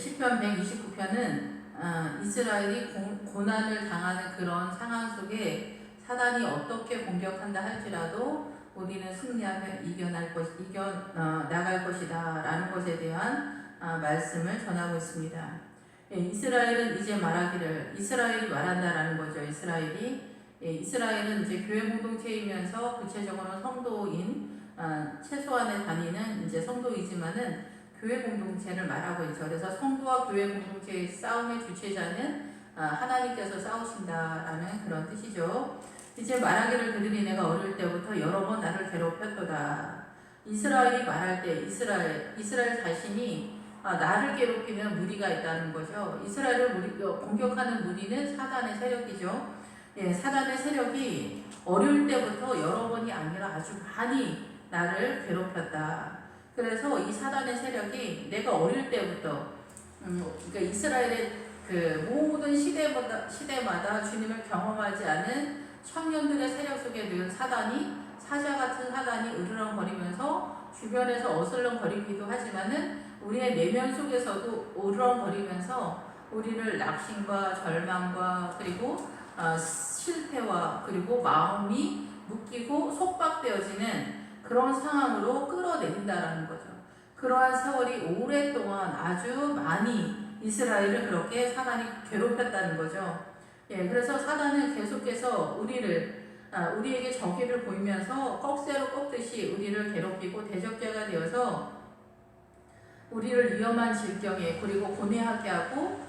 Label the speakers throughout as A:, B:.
A: 시편 129편은 이스라엘이 고난을 당하는 그런 상황 속에 사단이 어떻게 공격한다 할지라도 우리는 승리하며 이겨나갈 것이다 라는 것에 대한 말씀을 전하고 있습니다. 이스라엘은 이제 말하기를, 이스라엘이 말한다라는 거죠. 이스라엘은 이제 교회 공동체이면서 구체적으로는 성도인, 최소한에 다니는 이제 성도이지만은 교회 공동체를 말하고 있죠. 그래서 성도와 교회 공동체의 싸움의 주체자는 하나님께서 싸우신다라는 그런 뜻이죠. 이제 말하기를 그들이 내가 어릴 때부터 여러 번 나를 괴롭혔도다. 이스라엘이 말할 때 이스라엘 자신이 나를 괴롭히는 무리가 있다는 거죠. 이스라엘을 공격하는 무리는 사단의 세력이죠. 사단의 세력이 어릴 때부터 여러 번이 아니라 아주 많이 나를 괴롭혔다. 그래서 이 사단의 세력이 내가 어릴 때부터 그러니까 이스라엘의 그 모든 시대마다 주님을 경험하지 않은 청년들의 세력 속에 늘 사자 같은 사단이 으르렁거리면서 주변에서 어슬렁거리기도 하지만은 우리의 내면 속에서도 으르렁거리면서 우리를 낙심과 절망과 그리고 실패와 그리고 마음이 묶이고 속박되어지는 그런 상황으로 끌어내린다라는 거죠. 그러한 세월이 오랫동안 아주 많이 이스라엘을 그렇게 사단이 괴롭혔다는 거죠. 그래서 사단은 계속해서 우리에게 적의를 보이면서 꺽쇠로 꺾듯이 우리를 괴롭히고 대적자가 되어서 우리를 위험한 질경에 그리고 고뇌하게 하고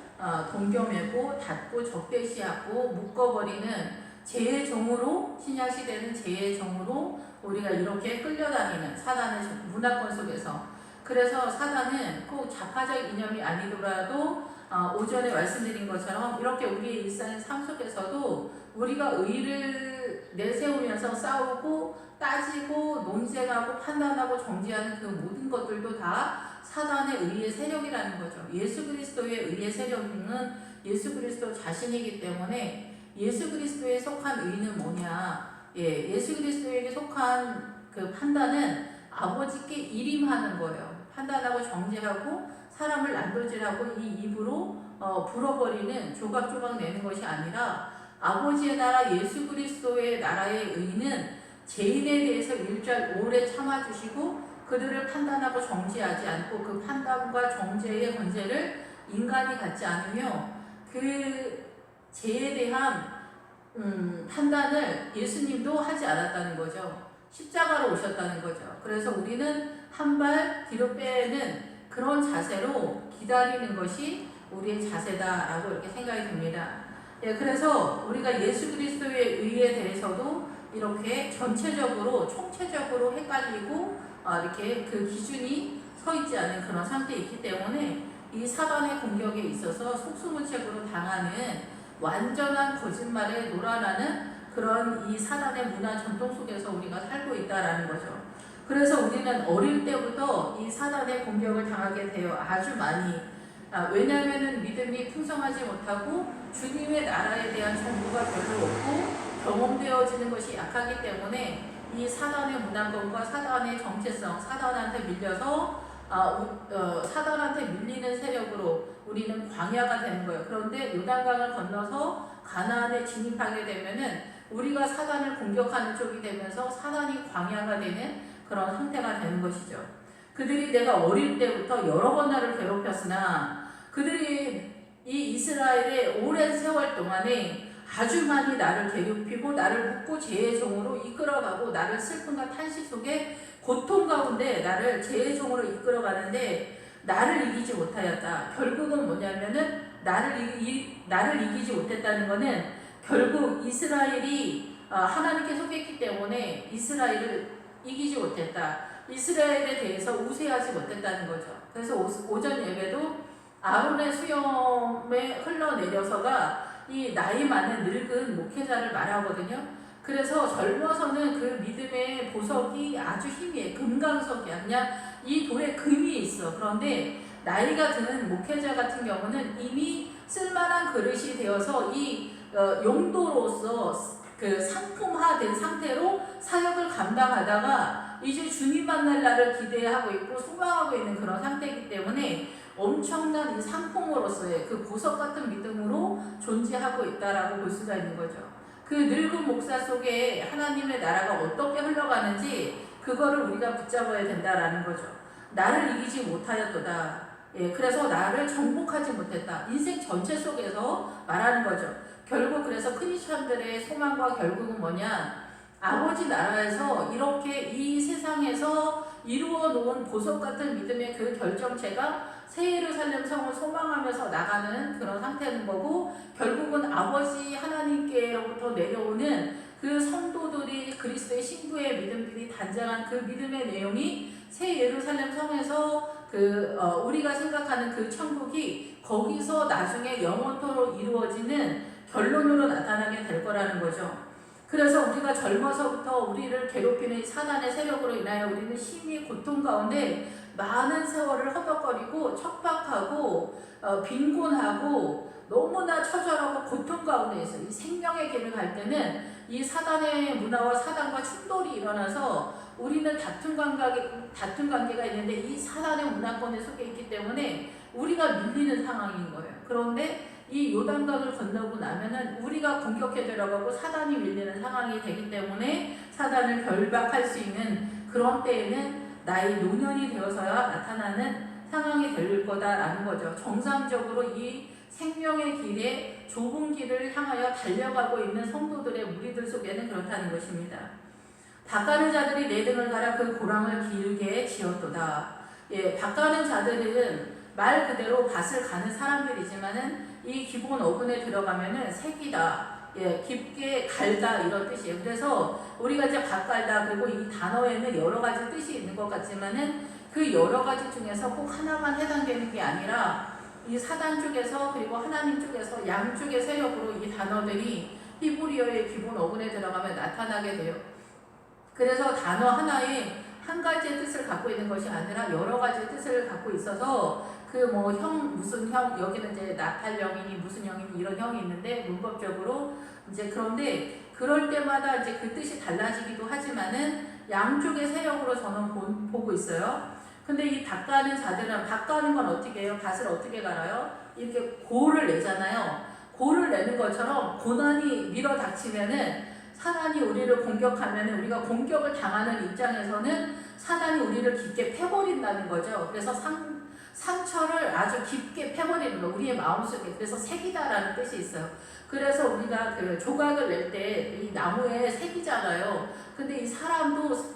A: 동경매고 닫고 적대시하고 묶어버리는 죄의 종으로, 신약시대는 죄의 종으로 우리가 이렇게 끌려다니는 사단의 문화권 속에서, 그래서 사단은 꼭 좌파적 이념이 아니더라도 오전에 말씀드린 것처럼 이렇게 우리의 일상의 삶 속에서도 우리가 의를 내세우면서 싸우고 따지고 논쟁하고 판단하고 정죄하는 그 모든 것들도 다 사단의 의의 세력이라는 거죠. 예수 그리스도의 의의 세력은 예수 그리스도 자신이기 때문에 예수 그리스도에 속한 의는 뭐냐? 예수 그리스도에게 속한 그 판단은 아버지께 일임하는 거예요. 판단하고 정죄하고 사람을 난도질하고 이 입으로 불어버리는 조각조각 내는 것이 아니라 아버지의 나라 예수 그리스도의 나라의 의는 죄인에 대해서 일절 오래 참아주시고 그들을 판단하고 정죄하지 않고 그 판단과 정죄의 권세를 인간이 갖지 않으며 그 죄에 대한 판단을 예수님도 하지 않았다는 거죠. 십자가로 오셨다는 거죠. 그래서 우리는 한 발 뒤로 빼는 그런 자세로 기다리는 것이 우리의 자세다라고 이렇게 생각이 듭니다. 그래서 우리가 예수 그리스도의 의에 대해서도 이렇게 전체적으로 총체적으로 헷갈리고 이렇게 그 기준이 서 있지 않은 그런 상태에 있기 때문에 이 사단의 공격에 있어서 속수무책으로 당하는 완전한 거짓말에 놀아나는 그런 이 사단의 문화 전통 속에서 우리가 살고 있다라는 거죠. 그래서 우리는 어릴 때부터 이 사단의 공격을 당하게 되어 아주 많이, 왜냐하면 믿음이 풍성하지 못하고 주님의 나라에 대한 정보가 별로 없고 경험되어지는 것이 약하기 때문에 이 사단의 문화권과 사단의 정체성, 사단한테 밀려서 사단한테 밀리는 세력으로 우리는 광야가 되는 거예요. 그런데 요단강을 건너서 가나안에 진입하게 되면은 우리가 사단을 공격하는 쪽이 되면서 사단이 광야가 되는 그런 상태가 되는 것이죠. 그들이 내가 어릴 때부터 여러 번 나를 괴롭혔으나 그들이 이 이스라엘의 오랜 세월 동안에 아주 많이 나를 괴롭히고 나를 묶고 죄의 종으로 이끌어가고 나를 슬픔과 탄식 속에 고통 가운데 나를 죄의 종으로 이끌어가는데 나를 이기지 못하였다. 결국은 뭐냐면은 나를 이기지 못했다는 것은 결국 이스라엘이 하나님께 속했기 때문에 이스라엘을 이기지 못했다. 이스라엘에 대해서 우세하지 못했다는 거죠. 그래서 오전 예배도 아론의 수염에 흘러내려서가 이 나이 많은 늙은 목회자를 말하거든요. 그래서 젊어서는 그 믿음의 보석이 아주 힘이 금강석이야. 그냥 이 돌에 금이 있어. 그런데 나이가 드는 목회자 같은 경우는 이미 쓸만한 그릇이 되어서 이 용도로서 그 상품화된 상태로 사역을 감당하다가 이제 주님 만날 날을 기대하고 있고 소망하고 있는 그런 상태이기 때문에 엄청난 이 상품으로서의 그 보석 같은 믿음으로 존재하고 있다라고 볼 수가 있는 거죠. 그 늙은 목사 속에 하나님의 나라가 어떻게 흘러가는지 그거를 우리가 붙잡아야 된다라는 거죠. 나를 이기지 못하였도다. 예, 그래서 나를 정복하지 못했다. 인생 전체 속에서 말하는 거죠. 결국 그래서 크리스천들의 소망과 결국은 뭐냐? 아버지 나라에서 이렇게 이 세상에서 이루어 놓은 보석 같은 믿음의 그 결정체가 새 예루살렘 성을 소망하면서 나가는 그런 상태는 거고, 결국은 아버지 하나님께로부터 내려오는 그 성도들이 그리스도의 신부의 믿음들이 단장한 그 믿음의 내용이 새 예루살렘 성에서 우리가 생각하는 그 천국이 거기서 나중에 영원토록 이루어지는 결론으로 나타나게 될 거라는 거죠. 그래서 우리가 젊어서부터 우리를 괴롭히는 사단의 세력으로 인하여 우리는 심히 고통 가운데 많은 세월을 허덕거리고 척박하고 빈곤하고 너무나 처절하고 고통 가운데 있어요. 이 생명의 길을 갈 때는 이 사단의 문화와 사단과 충돌이 일어나서 우리는 다툼 관계가 있는데 이 사단의 문화권 속에 있기 때문에 우리가 밀리는 상황인 거예요. 그런데 이 요단강을 건너고 나면은 우리가 공격해 들어가고 사단이 밀리는 상황이 되기 때문에 사단을 결박할 수 있는 그런 때에는 나이 노년이 되어서야 나타나는 상황이 될 거다라는 거죠. 정상적으로 이 생명의 길에 좁은 길을 향하여 달려가고 있는 성도들의 무리들 속에는 그렇다는 것입니다. 밭가는 자들이 내 등을 갈아 그 고랑을 길게 지었도다. 예, 밭가는 자들은 말 그대로 밭을 가는 사람들이지만은 이 기본 어근에 들어가면은 색이다. 예, 깊게 갈다 이런 뜻이에요. 그래서 우리가 이제 밭 갈다, 그리고 이 단어에는 여러 가지 뜻이 있는 것 같지만은 그 여러 가지 중에서 꼭 하나만 해당되는 게 아니라 이 사단 쪽에서 그리고 하나님 쪽에서 양쪽의 세력으로 이 단어들이 히브리어의 기본 어근에 들어가면 나타나게 돼요. 그래서 단어 하나에 한 가지의 뜻을 갖고 있는 것이 아니라 여러 가지의 뜻을 갖고 있어서 그 뭐 형 무슨 형, 여기는 이제 나팔형이니 무슨 형이니 이런 형이 있는데 문법적으로 이제, 그런데 그럴 때마다 이제 그 뜻이 달라지기도 하지만은 양쪽의 세력으로 저는 보고 있어요. 근데 이 밭 가는 자들은, 밭 가는 건 어떻게 해요? 밭을 어떻게 갈아요? 이렇게 고를 내잖아요. 고를 내는 것처럼 고난이 밀어 닥치면은, 사단이 우리를 공격하면은, 우리가 공격을 당하는 입장에서는 사단이 우리를 깊게 패버린다는 거죠. 그래서 상처를 아주 깊게 패버리는 거, 우리의 마음속에. 그래서 색이다라는 뜻이 있어요. 그래서 우리가 그 조각을 낼 때 이 나무에 색이잖아요. 근데 이 사람도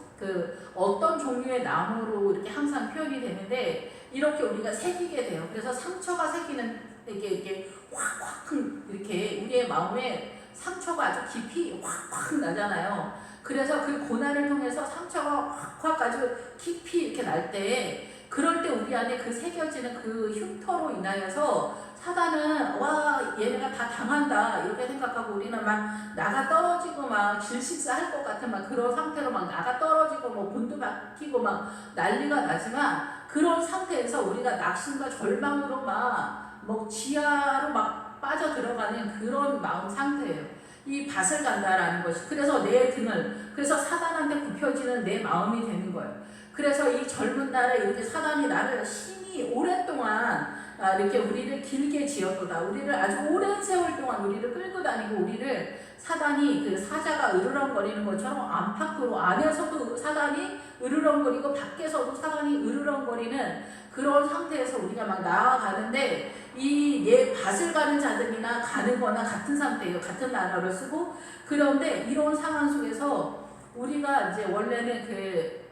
A: 어떤 종류의 나무로 이렇게 항상 표현이 되는데, 이렇게 우리가 새기게 돼요. 그래서 상처가 새기는, 이렇게 확확 이렇게 우리의 마음에 상처가 아주 깊이 확확 나잖아요. 그래서 그 고난을 통해서 상처가 확확 아주 깊이 이렇게 날 때, 그럴 때 우리 안에 그 새겨지는 그 흉터로 인하여서 사단은 와, 얘네가 다 당한다 이렇게 생각하고 우리는 막 나가 떨어지고 막 질식사할 것 같은 막 그런 상태로 막 나가 떨어지고 뭐 본드 박히고 막 난리가 나지만, 그런 상태에서 우리가 낙심과 절망으로 막 뭐 지하로 막 빠져 들어가는 그런 마음 상태예요. 이 밭을 간다라는 것이. 그래서 내 등을, 그래서 사단한테 굽혀지는 내 마음이 되는 거예요. 그래서 이 젊은 날에 이렇게 사단이 나를 심히 오랫동안 이렇게 우리를 길게 지었도다. 우리를 아주 오랜 세월 동안 우리를 끌고 다니고, 우리를 사단이 그 사자가 으르렁거리는 것처럼 안팎으로, 안에서도 사단이 으르렁거리고 밖에서도 사단이 으르렁거리는 그런 상태에서 우리가 막 나아가는데, 이 내 밭을 가는 자들이나 가는 거나 같은 상태예요. 같은 단어를 쓰고. 그런데 이런 상황 속에서 우리가 이제 원래는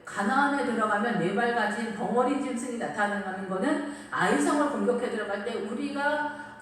A: 가나안에 들어가면 4발 가진 덩어리 짐승이 나타나는 거는 아이성을 공격해 들어갈 때 우리가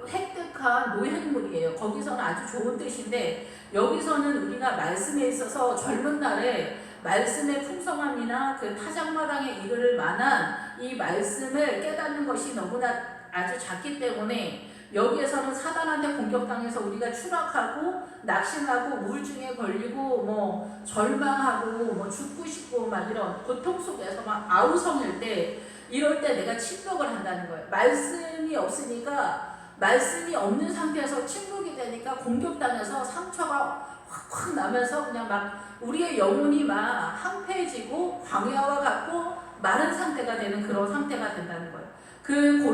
A: 획득한 노획물이에요. 거기서는 아주 좋은 뜻인데, 여기서는 우리가 말씀에 있어서 젊은 날에 말씀의 풍성함이나 타작마당에 이를 만한 이 말씀을 깨닫는 것이 너무나 아주 작기 때문에, 여기에서는 사단한테 공격당해서 우리가 추락하고 낙심하고 우울증에 걸리고 뭐 절망하고 뭐 죽고 싶고 막 이런 고통 속에서 막 아우성일 때, 이럴 때 내가 침묵을 한다는 거예요. 말씀이 없으니까, 말씀이 없는 상태에서 침묵이 되니까 공격당해서 상처가 확확 나면서 그냥 막 우리의 영혼이 막 황폐해지고 광야와 같고 마른 상태가 되는 그런 상태가 된다는 거예요. 그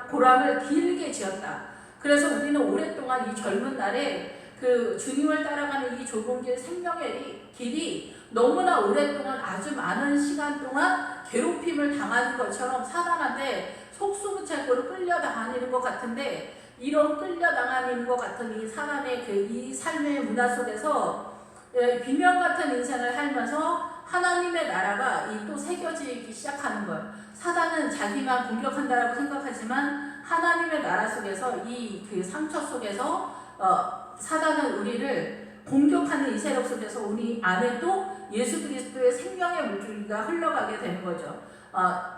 A: 고랑을 길게 지었다. 그래서 우리는 오랫동안 이 젊은 날에 그 주님을 따라가는 이 좁은 길 생명의 길이 너무나 오랫동안 아주 많은 시간 동안 괴롭힘을 당하는 것처럼 사단한테 속수무책으로 끌려다니는 것 같은데, 이런 끌려다니는 것 같은 이 사단의 이 삶의 문화 속에서 비명 같은 인생을 살면서 하나님의 나라가 또 새겨지기 시작하는 거예요. 사단은 자기만 공격한다라고 생각하지만 하나님의 나라 속에서 이 그 상처 속에서 사단은 우리를 공격하는 이 세력 속에서 우리 안에 또 예수 그리스도의 생명의 물줄기가 흘러가게 되는 거죠.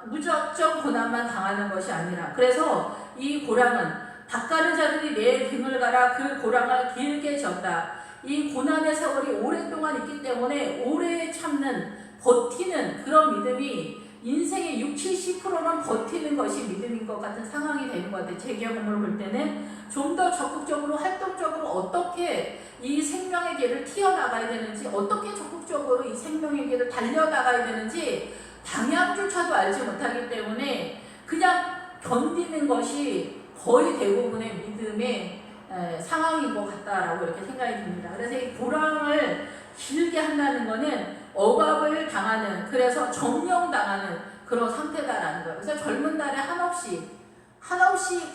A: 무작정 고난만 당하는 것이 아니라, 그래서 이 고랑은 닦아는 자들이 내 등을 갈아 그 고랑을 길게 졌다. 이 고난의 세월이 오랫동안 있기 때문에 오래 참는, 버티는 그런 믿음이 인생의 60, 70%는 버티는 것이 믿음인 것 같은 상황이 되는 것 같아요. 제 경험으로 볼 때는 좀 더 적극적으로 활동적으로 어떻게 이 생명의 길을 튀어나가야 되는지, 어떻게 적극적으로 이 생명의 길을 달려나가야 되는지 방향조차도 알지 못하기 때문에 그냥 견디는 것이 거의 대부분의 믿음의 상황인 것 같다라고 이렇게 생각이 듭니다. 그래서 이 고랑을 길게 한다는 것은 억압을 당하는, 그래서 점령당하는 그런 상태다라는 거예요. 그래서 젊은 날에 한없이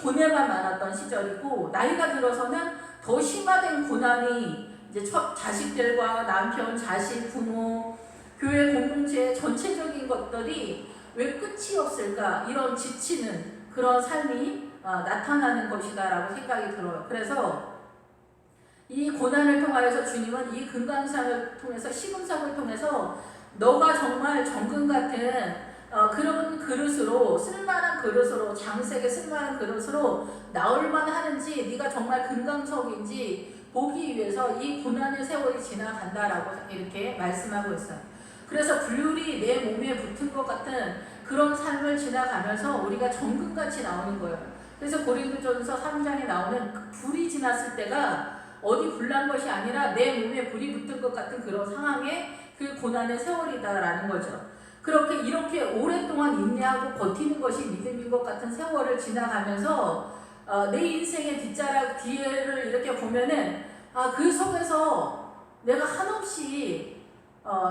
A: 고뇌만 많았던 시절이고, 나이가 들어서는 더 심화된 고난이 이제 자식들과 남편, 자식, 부모, 교회 공동체 전체적인 것들이 왜 끝이 없을까, 이런 지치는 그런 삶이 나타나는 것이다라고 생각이 들어요. 그래서 이 고난을 통하여서 주님은 이 금강산을 통해서, 시금석을 통해서 너가 정말 정금 같은 그런 그릇으로, 쓸만한 그릇으로, 장색에 쓸만한 그릇으로 나올만 하는지, 네가 정말 금강석인지 보기 위해서 이 고난의 세월이 지나간다라고 이렇게 말씀하고 있어요. 그래서 불율이 내 몸에 붙은 것 같은 그런 삶을 지나가면서 우리가 정금같이 나오는 거예요. 그래서 고린도전서 3장에 나오는 불이 지났을 때가 어디 불난 것이 아니라 내 몸에 불이 붙은 것 같은 그런 상황에 그 고난의 세월이다라는 거죠. 이렇게 오랫동안 인내하고 버티는 것이 믿음인 것 같은 세월을 지나가면서 내 인생의 뒤를 이렇게 보면은 그 속에서 내가 한없이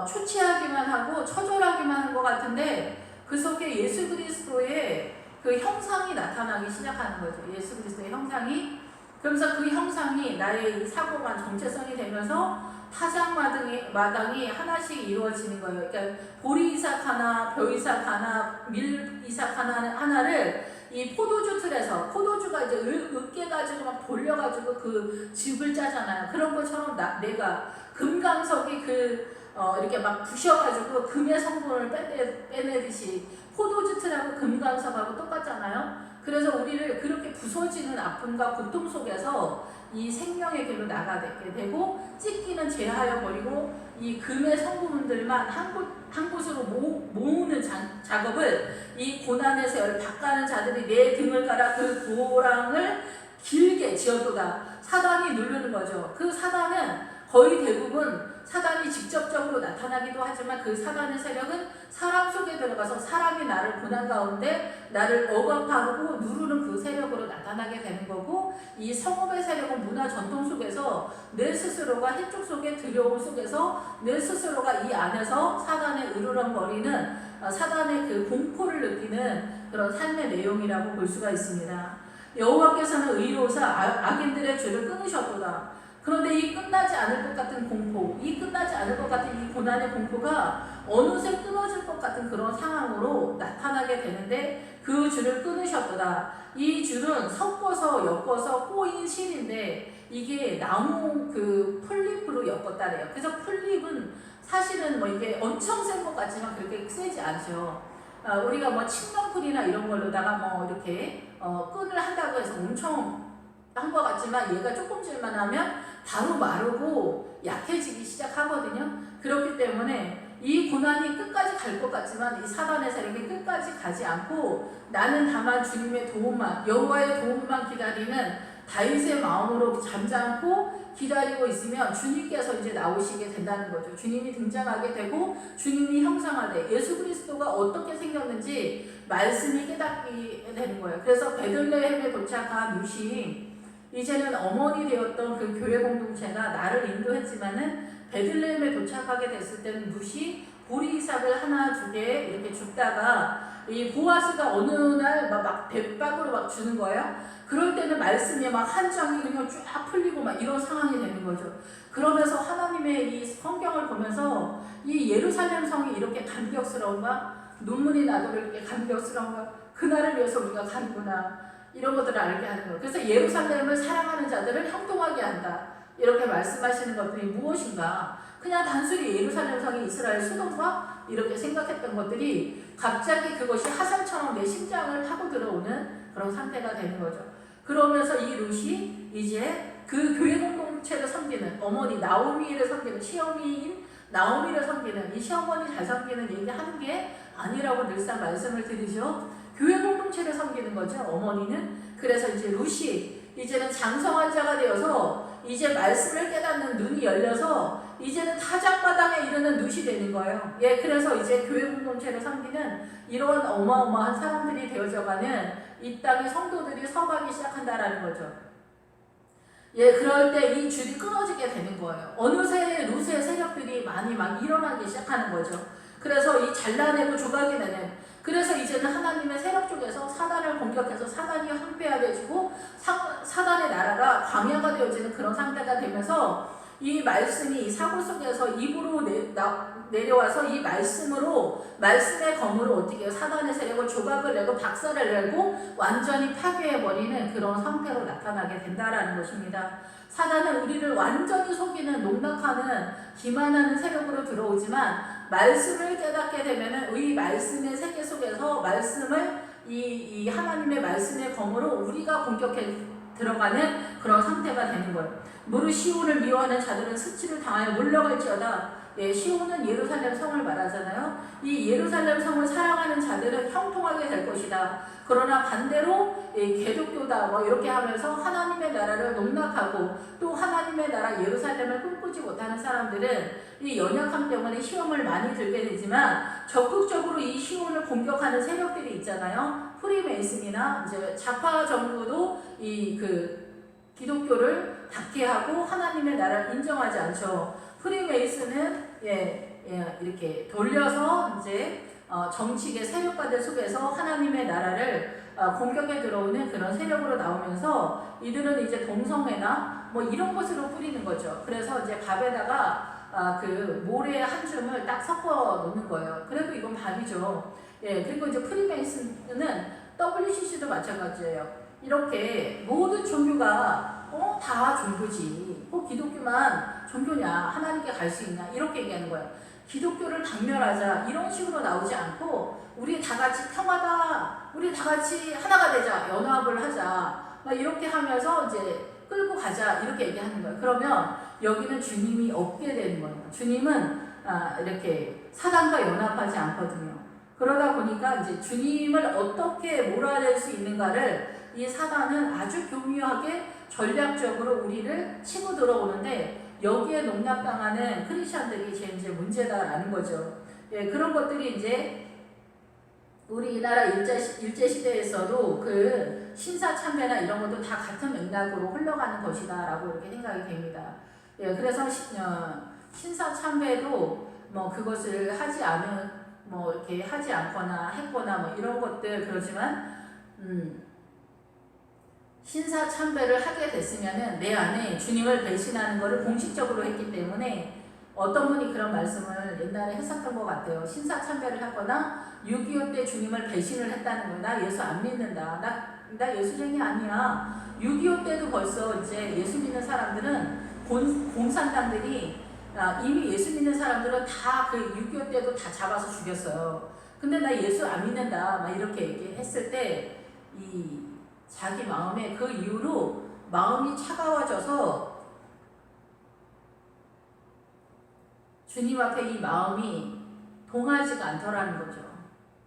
A: 초췌하기만 하고 처절하기만 한 것 같은데, 그 속에 예수 그리스도의 그 형상이 나타나기 시작하는 거죠. 예수 그리스도의 형상이. 그러면서 그 형상이 나의 사고만 정체성이 되면서 타작마당이 하나씩 이루어지는 거예요. 그러니까 보리이삭 하나, 벼이삭 하나, 밀이삭 하나를 이 포도주 틀에서, 포도주가 이제 으깨가지고 막 돌려가지고 그 즙을 짜잖아요. 그런 것처럼 내가 금강석이 이렇게 막 부셔가지고 금의 성분을 빼내듯이 포도주 틀하고 금강석하고 똑같잖아요. 그래서 우리를 그렇게 부서지는 아픔과 고통 속에서 이 생명의 길로 나가게 되고, 찢기는 제하여 버리고 이 금의 성분들만 한 곳으로 모으는 작업을, 이 고난의 세월을 닦아는 자들이 내 등을 갈아 그 고랑을 길게 지어도다. 사단이 누르는 거죠. 그 사단은 거의 대부분 사단이 직접적으로 나타나기도 하지만, 그 사단의 세력은 사람 속에 들어가서 사람이 나를 고난 가운데 나를 억압하고 누르는 그 세력으로 나타나게 되는 거고, 이 성읍의 세력은 문화 전통 속에서 내 스스로가 해쪽 속에 두려움 속에서 내 스스로가 이 안에서 사단의 으르렁거리는, 사단의 그 공포를 느끼는 그런 삶의 내용이라고 볼 수가 있습니다. 여호와께서는 의로우사 악인들의 죄를 끊으셨도다. 그런데 이 끝나지 않을 것 같은 공포, 이 끝나지 않을 것 같은 이 고난의 공포가 어느새 끊어질 것 같은 그런 상황으로 나타나게 되는데, 그 줄을 끊으셨도다. 이 줄은 섞어서 엮어서 꼬인 실인데, 이게 나무 그 풀잎으로 엮었다래요. 그래서 풀잎은 사실은 이게 엄청 센 것 같지만 그렇게 세지 않죠. 우리가 칡명풀이나 이런 걸로다가 이렇게 끈을 한다고 해서 엄청 한 것 같지만, 얘가 조금씩만 하면 바로 마르고 약해지기 시작하거든요. 그렇기 때문에 이 고난이 끝까지 갈 것 같지만 이 사단의 세력이 끝까지 가지 않고, 나는 다만 주님의 도움만, 여호와의 도움만 기다리는 다윗의 마음으로 잠잠고 기다리고 있으면 주님께서 이제 나오시게 된다는 거죠. 주님이 등장하게 되고 주님이 형상화돼 예수 그리스도가 어떻게 생겼는지 말씀이 깨닫게 되는 거예요. 그래서 베들레헴에 도착한 루시 이제는 어머니 되었던 그 교회 공동체가 나를 인도했지만은 베들레헴에 도착하게 됐을 때는 루시 보리이삭을 하나 두 개 이렇게 줍다가 이 보아스가 어느 날 막 배박으로 막 주는 거예요. 그럴 때는 말씀이 막 한 장이 그냥 쫙 풀리고 막 이런 상황이 되는 거죠. 그러면서 하나님의 이 성경을 보면서 이 예루살렘 성이 이렇게 감격스러운가? 눈물이 나도록 이렇게 감격스러운가? 그날을 위해서 우리가 가는구나. 이런 것들을 알게 하는 거예요. 그래서 예루살렘을 사랑하는 자들을 형통하게 한다. 이렇게 말씀하시는 것들이 무엇인가? 그냥 단순히 예루살렘 성이 이스라엘 수도인가? 이렇게 생각했던 것들이 갑자기 그것이 화살처럼 내 심장을 파고 들어오는 그런 상태가 되는 거죠. 그러면서 이 룻이 이제 그 교회 공동체를 섬기는 어머니 나오미를 섬기는 시어미인 나오미를 섬기는 이 시어머니 잘 섬기는 얘기하는 게 아니라고 늘상 말씀을 드리죠. 교회 공동체를 섬기는 거죠. 어머니는. 그래서 이제 룻이 이제는 장성한 자가 되어서 이제 말씀을 깨닫는 눈이 열려서 이제는 타작마당에 이르는 룻이 되는 거예요. 예, 그래서 이제 교회 공동체를 섬기는 이런 어마어마한 사람들이 되어져가는 이 땅의 성도들이 서가기 시작한다라는 거죠. 예, 그럴 때 이 줄이 끊어지게 되는 거예요. 어느새 룻의 세력들이 많이 막 일어나기 시작하는 거죠. 그래서 이 잘라내고 조각이 되는 그래서 이제는 하나님의 세력 쪽에서 사단을 공격해서 사단이 황폐화되어지고 사단의 나라가 광야가 되어지는 그런 상태가 되면서 이 말씀이 이 사고 속에서 입으로 내려와서 이 말씀으로 말씀의 검으로 어떻게 사단의 세력을 조각을 내고 박살을 내고 완전히 파괴해버리는 그런 상태로 나타나게 된다라는 것입니다. 사단은 우리를 완전히 속이는 농락하는 기만하는 세력으로 들어오지만 말씀을 깨닫게 되면은 이 말씀의 세계 속에서 말씀을 이 하나님의 말씀의 검으로 우리가 공격해 들어가는 그런 상태가 되는 거예요. 무릇 시온을 미워하는 자들은 스치를 당하여 물러갈지어다. 예, 시온은 예루살렘 성을 말하잖아요. 이 예루살렘 성을 사랑하는 자들은 형통하게 될 것이다. 그러나 반대로 개독교다 뭐 이렇게 하면서 하나님의 나라를 농락하고 또 하나님의 나라 예루살렘을 꿈꾸지 못하는 사람들은 이 연약함 때문에 시험을 많이 들게 되지만 적극적으로 이 시온을 공격하는 세력들이 있잖아요. 프리메이슨이나 이제 좌파 정부도 이 기독교를 박해하고 하나님의 나라를 인정하지 않죠. 프리메이슨은 이렇게 돌려서 이제 정치계 세력가들 속에서 하나님의 나라를 공격에 들어오는 그런 세력으로 나오면서 이들은 이제 동성애나 뭐 이런 것으로 뿌리는 거죠. 그래서 이제 밥에다가 그 모래 한 줌을 딱 섞어 놓는 거예요. 그래도 이건 밥이죠. 예, 그리고 이제 프리메이슨은 WCC도 마찬가지예요. 이렇게 모든 종교가 다 종교지. 기독교만 종교냐? 하나님께 갈 수 있냐? 이렇게 얘기하는 거예요. 기독교를 박멸하자 이런 식으로 나오지 않고 우리 다 같이 평화다. 우리 다 같이 하나가 되자. 연합을 하자. 막 이렇게 하면서 이제 끌고 가자. 이렇게 얘기하는 거예요. 그러면 여기는 주님이 없게 되는 거예요. 주님은 이렇게 사단과 연합하지 않거든요. 그러다 보니까 이제 주님을 어떻게 몰아낼 수 있는가를 이 사단은 아주 교묘하게 전략적으로 우리를 치고 들어오는데 여기에 농락당하는 크리스천들이 이제 문제다라는 거죠. 예, 그런 것들이 이제 우리나라 일제시대에서도 그 신사참배나 이런 것도 다 같은 맥락으로 흘러가는 것이다라고 이렇게 생각이 됩니다. 예, 그래서 신사참배도 뭐 그것을 하지 않은 뭐 이렇게 하지 않거나 했거나 뭐 이런 것들 그러지만 신사참배를 하게 됐으면은 내 안에 주님을 배신하는 것을 공식적으로 했기 때문에 어떤 분이 그런 말씀을 옛날에 했었던 것 같아요. 신사참배를 하거나 6.25 때 주님을 배신을 했다는 거예요. 나 예수 안 믿는다. 나 예수쟁이 아니야. 6.25 때도 벌써 이제 예수 믿는 사람들은 공산당들이 이미 예수 믿는 사람들은 다 그 6.25 때도 다 잡아서 죽였어요. 근데 나 예수 안 믿는다. 막 이렇게 얘기했을 때 자기 마음에 그 이후로 마음이 차가워져서 주님 앞에 이 마음이 동하지가 않더라는 거죠.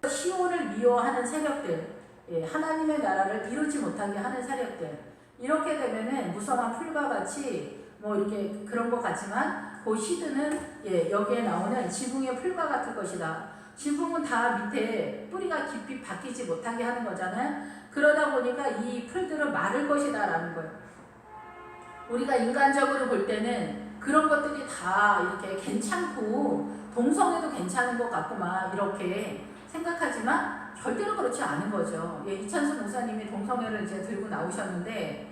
A: 시온을 미워하는 세력들, 하나님의 나라를 이루지 못하게 하는 세력들,
B: 이렇게 되면은 무성한 풀과 같이 뭐 이렇게 그런 것 같지만 그 시드는 여기에 나오는 지붕의 풀과 같을 것이다. 지붕은 다 밑에 뿌리가 깊이 박히지 못하게 하는 거잖아요. 그러다 보니까 이 풀들은 마를 것이다 라는 거예요. 우리가 인간적으로 볼 때는 그런 것들이 다 이렇게 괜찮고 동성애도 괜찮은 것 같고 막 이렇게 생각하지만 절대로 그렇지 않은 거죠. 이찬수 목사님이 동성애를 이제 들고 나오셨는데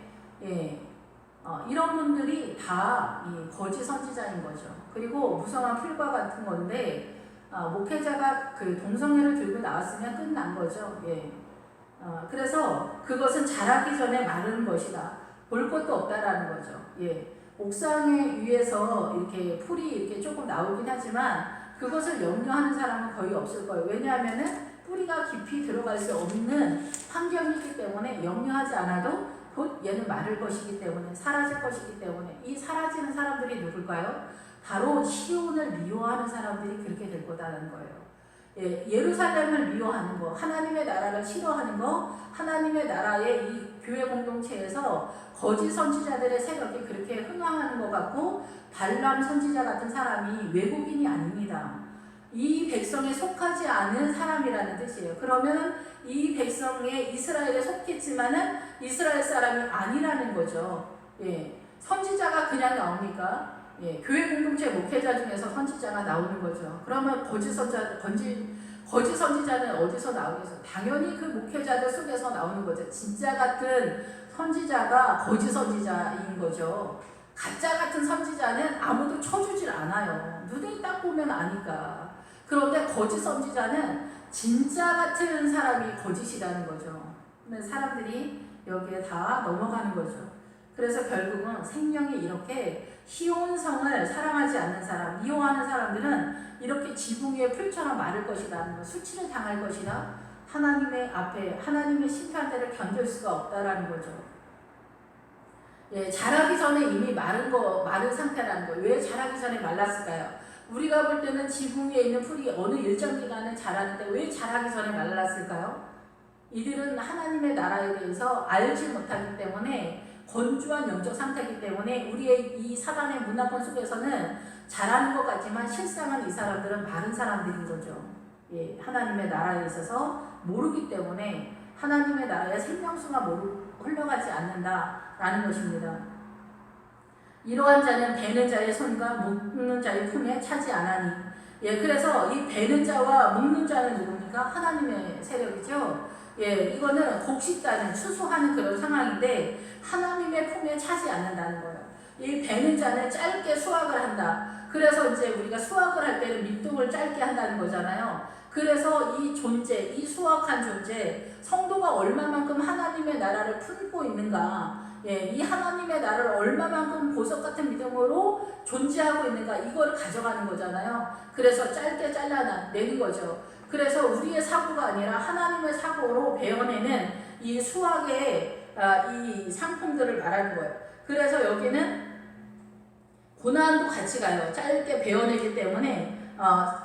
B: 이런 분들이 다 거짓 선지자인 거죠. 그리고 무성한 풀과 같은 건데 목회자가 그 동성애를 들고 나왔으면 끝난 거죠. 그래서 그것은 자라기 전에 마르는 것이다. 볼 것도 없다라는 거죠. 옥상에 위에서 이렇게 풀이 이렇게 조금 나오긴 하지만 그것을 염려하는 사람은 거의 없을 거예요. 왜냐하면은 뿌리가 깊이 들어갈 수 없는 환경이기 때문에 염려하지 않아도 곧 얘는 마를 것이기 때문에 사라질 것이기 때문에 이 사라지는 사람들이 누굴까요? 바로 시온을 미워하는 사람들이 그렇게 될 거다라는 거예요. 예루살렘을 미워하는 거, 하나님의 나라를 싫어하는 거, 하나님의 나라의 이 교회 공동체에서 거짓 선지자들의 세력이 그렇게 흥황하는 것 같고 발람 선지자 같은 사람이 외국인이 아닙니다. 이 백성에 속하지 않은 사람이라는 뜻이에요. 그러면 이 백성에 이스라엘에 속했지만은 이스라엘 사람이 아니라는 거죠. 선지자가 그냥 나옵니까? 교회 공동체 목회자 중에서 선지자가 나오는 거죠. 그러면 거짓 선지자는 어디서 나오겠어요? 당연히 그 목회자들 속에서 나오는 거죠. 진짜 같은 선지자가 거짓 선지자인 거죠. 가짜 같은 선지자는 아무도 쳐주질 않아요. 눈에 딱 보면 아니까. 그런데 거짓 선지자는 진짜 같은 사람이 거짓이라는 거죠. 근데 사람들이 여기에 다 넘어가는 거죠. 그래서 결국은 생명이 이렇게 시온성을 사랑하지 않는 사람, 미워하는 사람들은 이렇게 지붕 위에 풀처럼 마를 것이다. 수치를 당할 것이다. 하나님의 앞에 하나님의 심판대를 견딜 수가 없다라는 거죠. 자라기 전에 이미 마른 상태라는 거예요. 왜 자라기 전에 말랐을까요? 우리가 볼 때는 지붕 위에 있는 풀이 어느 일정 기간에 자라는데 왜 자라기 전에 말랐을까요? 이들은 하나님의 나라에 대해서 알지 못하기 때문에 건조한 영적 상태이기 때문에 우리의 이 사단의 문화권 속에서는 잘하는 것 같지만 실상은 이 사람들은 마른 사람들인 거죠. 하나님의 나라에 있어서 모르기 때문에 하나님의 나라의 생명수가 흘러가지 않는다라는 것입니다. 이러한 자는 베는 자의 손과 묶는 자의 품에 차지 않으니. 그래서 이 베는 자와 묶는 자는 누굽니까? 하나님의 세력이죠. 이거는 곡식다는 추수하는 그런 상황인데 하나님의 품에 차지 않는다는 거예요. 이 베는 자는 짧게 수확을 한다. 그래서 이제 우리가 수확을 할 때는 밑둥을 짧게 한다는 거잖아요. 그래서 이 존재, 이 수확한 존재, 성도가 얼마만큼 하나님의 나라를 품고 있는가, 이 하나님의 나라를 얼마만큼 보석 같은 믿음으로 존재하고 있는가, 이걸 가져가는 거잖아요. 그래서 짧게 잘라내는 거죠. 그래서 우리의 사고가 아니라 하나님의 사고로 베어내는 이 수확의 이 상품들을 말하는 거예요. 그래서 여기는 고난도 같이 가요. 짧게 베어내기 때문에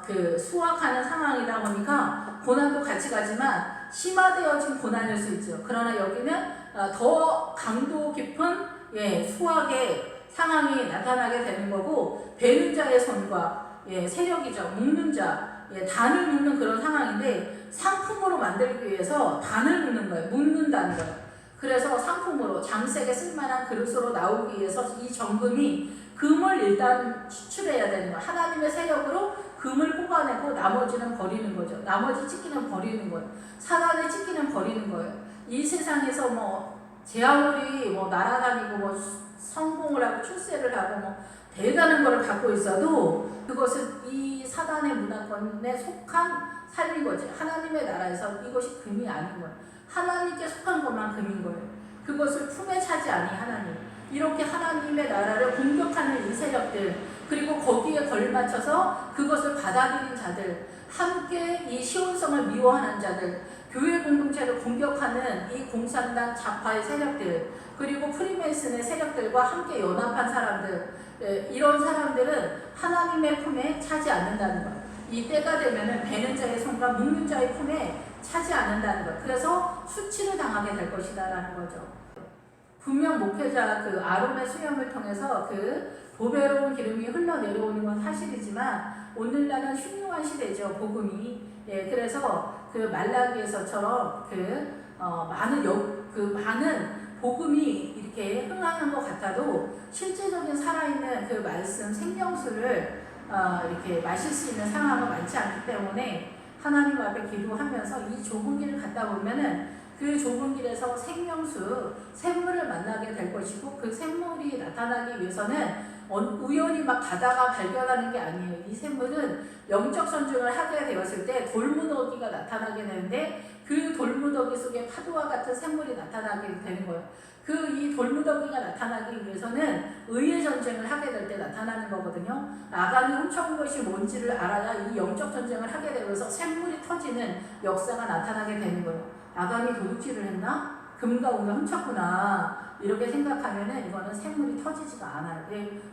B: 그 수확하는 상황이다 보니까 고난도 같이 가지만 심화되어진 고난일 수 있죠. 그러나 여기는 더 강도 깊은 수확의 상황이 나타나게 되는 거고, 베는 자의 손과 세력이죠. 묶는 자, 단을 묶는 그런 상황인데 상품으로 만들기 위해서 단을 묶는 거예요. 묶는다는 거예요. 그래서 상품으로 장색에 쓸만한 그릇으로 나오기 위해서 이 정금이 금을 일단 추출해야 되는 거예요. 하나님의 세력으로 금을 뽑아내고 나머지는 버리는 거죠. 나머지 찍기는 버리는 거예요. 사단의 찍기는 버리는 거예요. 이 세상에서 제아월이 날아다니고 성공을 하고 출세를 하고 대단한 거를 갖고 있어도 그것은 이 사단의 문화권에 속한 삶인 거지. 하나님의 나라에서 이것이 금이 아닌 거예요. 하나님께 속한 것만 금인 거예요. 그것을 품에 차지 아니 하나님. 이렇게 하나님의 나라를 공격하는 이 세력들, 그리고 거기에 걸맞춰서 그것을 받아들인 자들, 함께 이 시온성을 미워하는 자들, 교회 공동체를 공격하는 이 공산당 좌파의 세력들, 그리고 프리메이슨의 세력들과 함께 연합한 사람들, 이런 사람들은 하나님의 품에 차지 않는다는 것. 이 때가 되면은 베는 자의 손과 묶는 자의 품에 차지 않는다는 것. 그래서 수치를 당하게 될 것이다라는 거죠. 분명 목회자 그 아론의 수염을 통해서 그 보배로운 기름이 흘러내려오는 건 사실이지만 오늘날은 흉흉한 시대죠, 복음이. 예, 그래서 그 말라기에서처럼 많은 복음이 이렇게 흥하는 것 같아도 실제적인 살아있는 그 말씀 생명수를 이렇게 마실 수 있는 상황은 많지 않기 때문에 하나님 앞에 기도하면서 이 좁은 길을 갔다 보면은 그 좁은 길에서 생명수, 샘물을 만나게 될 것이고 그 샘물이 나타나기 위해서는 우연히 막 가다가 발견하는 게 아니에요. 이 샘물은 영적 선증을 하게 되었을 때 돌무더기가 나타나게 되는데 그 돌무더기 속에 파도와 같은 샘물이 나타나게 되는 거예요. 이 돌무더기가 나타나기 위해서는 의의 전쟁을 하게 될 때 나타나는 거거든요. 아간이 훔쳐온 것이 뭔지를 알아야 이 영적 전쟁을 하게 되면서 샘물이 터지는 역사가 나타나게 되는 거예요. 아간이 도둑질을 했나? 금과 은을 훔쳤구나. 이렇게 생각하면은 이거는 샘물이 터지지가 않아요.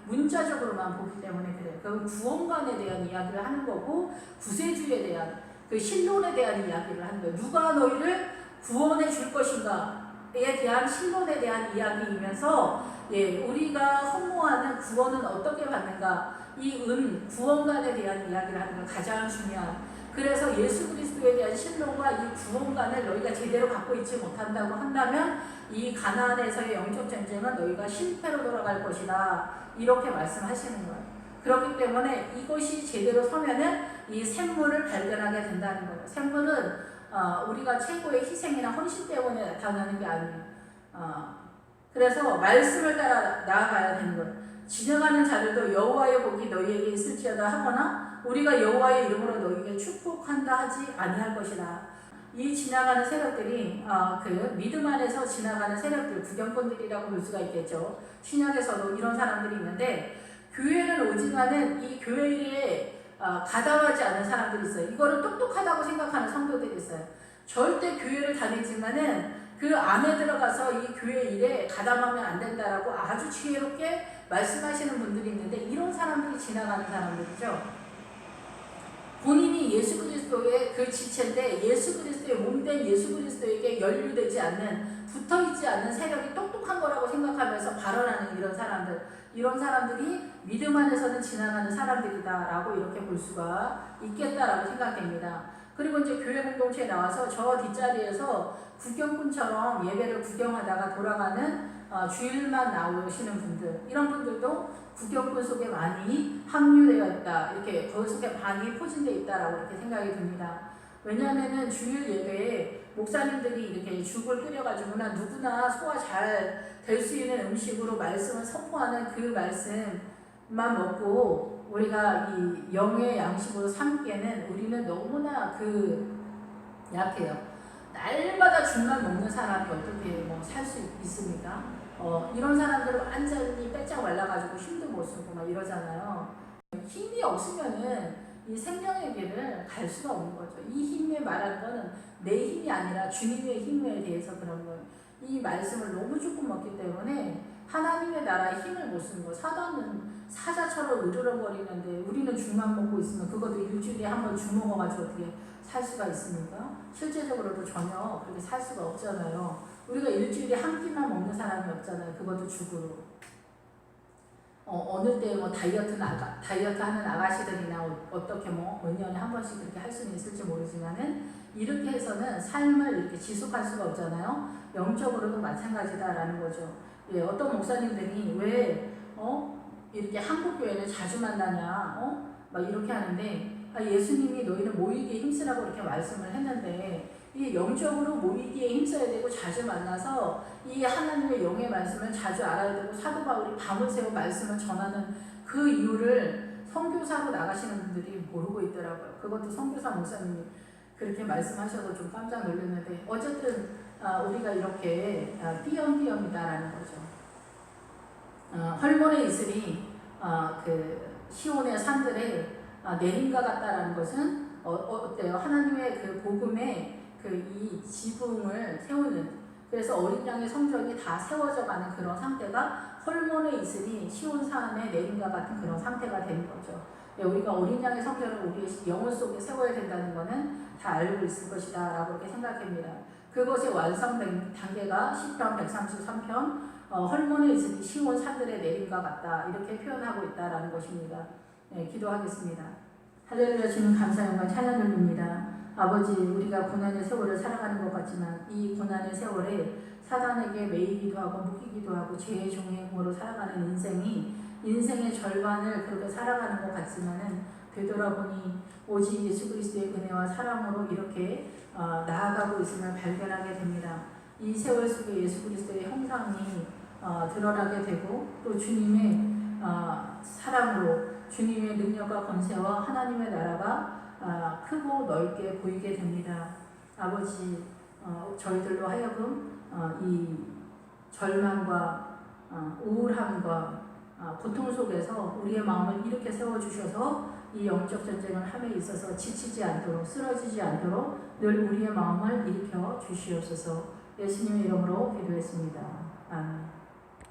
B: 문자적으로만 보기 때문에 그래요. 그럼 구원관에 대한 이야기를 하는 거고 구세주에 대한 그 신론에 대한 이야기를 하는 거예요. 누가 너희를 구원해 줄 것인가에 대한 신론에 대한 이야기이면서 우리가 허무하는 구원은 어떻게 받는가 이 구원관에 대한 이야기를 하는 거 가장 중요한. 그래서 예수 그리스도에 대한 신론과 이 구원관을 너희가 제대로 갖고 있지 못한다고 한다면 이 가나안에서의 영적 전쟁은 너희가 실패로 돌아갈 것이다. 이렇게 말씀하시는 거예요. 그렇기 때문에 이것이 제대로 서면은 이 샘물을 발견하게 된다는 거예요. 샘물은 우리가 최고의 희생이나 헌신 때문에 나타나는 게 아니에요. 그래서 말씀을 따라 나아가야 되는 거예요. 지나가는 자들도 여호와의 복이 너희에게 있을지어다 하거나 우리가 여호와의 이름으로 너희에게 축복한다 하지 아니할 것이다. 이 지나가는 세력들이 그 믿음 안에서 지나가는 세력들, 구경꾼들이라고 볼 수가 있겠죠. 신약에서도 이런 사람들이 있는데 교회는 오지만은 이 교회 일에 가담하지 않은 사람들이 있어요. 이거를 똑똑하다고 생각하는 성도들이 있어요. 절대 교회를 다니지만은 그 안에 들어가서 이 교회 일에 가담하면 안 된다라고 아주 지혜롭게 말씀하시는 분들이 있는데 이런 사람들이 지나가는 사람들이죠. 본인이 예수 그리스도의 그 지체인데 예수 그리스도의 몸된 예수 그리스도에게 연루되지 않는 붙어있지 않는 세력이 똑똑한 거라고 생각하면서 발언하는 이런 사람들이 믿음 안에서는 지나가는 사람들이다라고 이렇게 볼 수가 있겠다라고 생각됩니다. 그리고 이제 교회 공동체에 나와서 저 뒷자리에서 구경꾼처럼 예배를 구경하다가 돌아가는 주일만 나오시는 분들, 이런 분들도 구경꾼 속에 많이 합류되어 있다. 이렇게 그 속에 많이 포진되어 있다라고 이렇게 생각이 듭니다. 왜냐하면은 주일 예배에 목사님들이 이렇게 죽을 끓여가지고나 누구나 소화 잘 될 수 있는 음식으로 말씀을 선포하는 그 말씀만 먹고 우리가 이 영의 양식으로 삼기에는 우리는 너무나 약해요. 날마다 죽만 먹는 사람이 어떻게 살 수 있습니까? 이런 사람들은 완전히 빼짝 말라가지고 힘도 못 쓰고 막 이러잖아요. 힘이 없으면은 이 생명의 길을 갈 수가 없는 거죠. 이 힘에 말하는 거는 내 힘이 아니라 주님의 힘에 대해서 그런 거예요. 이 말씀을 너무 조금 먹기 때문에 하나님의 나라의 힘을 못 쓰는 거예요. 사단은 사자처럼 으르렁거리는데 우리는 죽만 먹고 있으면 그것도 일주일에 한 번 죽 먹어가지고 어떻게 살 수가 있습니까? 실제적으로도 전혀 그렇게 살 수가 없잖아요. 우리가 일주일에 한 끼만 먹는 사람이 없잖아요. 그것도 죽으로. 어느 때 다이어트 하는 아가씨들이나 어떻게 몇 년에 한 번씩 그렇게 할 수는 있을지 모르지만은 이렇게 해서는 삶을 이렇게 지속할 수가 없잖아요. 영적으로도 마찬가지다라는 거죠. 어떤 목사님들이 왜 이렇게 한국 교회를 자주 만나냐, 막 이렇게 하는데 예수님이 너희는 모이기에 힘쓰라고 이렇게 말씀을 했는데 이 영적으로 모이기에 힘써야 되고 자주 만나서 이 하나님의 영의 말씀을 자주 알아야 되고 사도 바울이 밤을 새워 말씀을 전하는 그 이유를 선교사로 나가시는 분들이 모르고 있더라고요. 그것도 선교사 목사님이 그렇게 말씀하셔서 좀 깜짝 놀랐는데 어쨌든 우리가 이렇게 띄엄띄엄이다라는 거죠. 헐몬의 이슬이 시온의 산들에 내림과 같다라는 것은 어때요? 하나님의 그 복음의 이 지붕을 세우는, 그래서 어린 양의 성전이 다 세워져 가는 그런 상태가 헐몬의 이슬이 시온 산에 내림과 같은 그런 상태가 되는 거죠. 우리가 어린 양의 성전을 우리의 영혼 속에 세워야 된다는 것은 다 알고 있을 것이다 라고 이렇게 생각합니다. 그것이 완성된 단계가 시편 133편 헐몬에 있을 때 시온 산들에 내림과 같다 이렇게 표현하고 있다라는 것입니다. 네, 기도하겠습니다. 할렐루야. 주님 감사 영광 찬양 돌립니다. 아버지, 우리가 고난의 세월을 살아가는 것 같지만 이 고난의 세월에 사단에게 매이기도 하고 묶이기도 하고 죄의 종행으로 살아가는 인생의 절반을 그렇게 살아가는 것 같지만은 되돌아보니 오직 예수 그리스도의 은혜와 사랑으로 이렇게 나아가고 있음을 발견하게 됩니다. 이 세월 속에 예수 그리스도의 형상이 드러나게 되고 또 주님의 사랑으로 주님의 능력과 권세와 하나님의 나라가 크고 넓게 보이게 됩니다. 아버지, 저희들로 하여금 이 절망과 우울함과 고통 속에서 우리의 마음을 이렇게 세워주셔서 이 영적 전쟁을 함에 있어서 지치지 않도록 쓰러지지 않도록 늘 우리의 마음을 일으켜 주시옵소서. 예수님의 이름으로 기도했습니다. 아멘.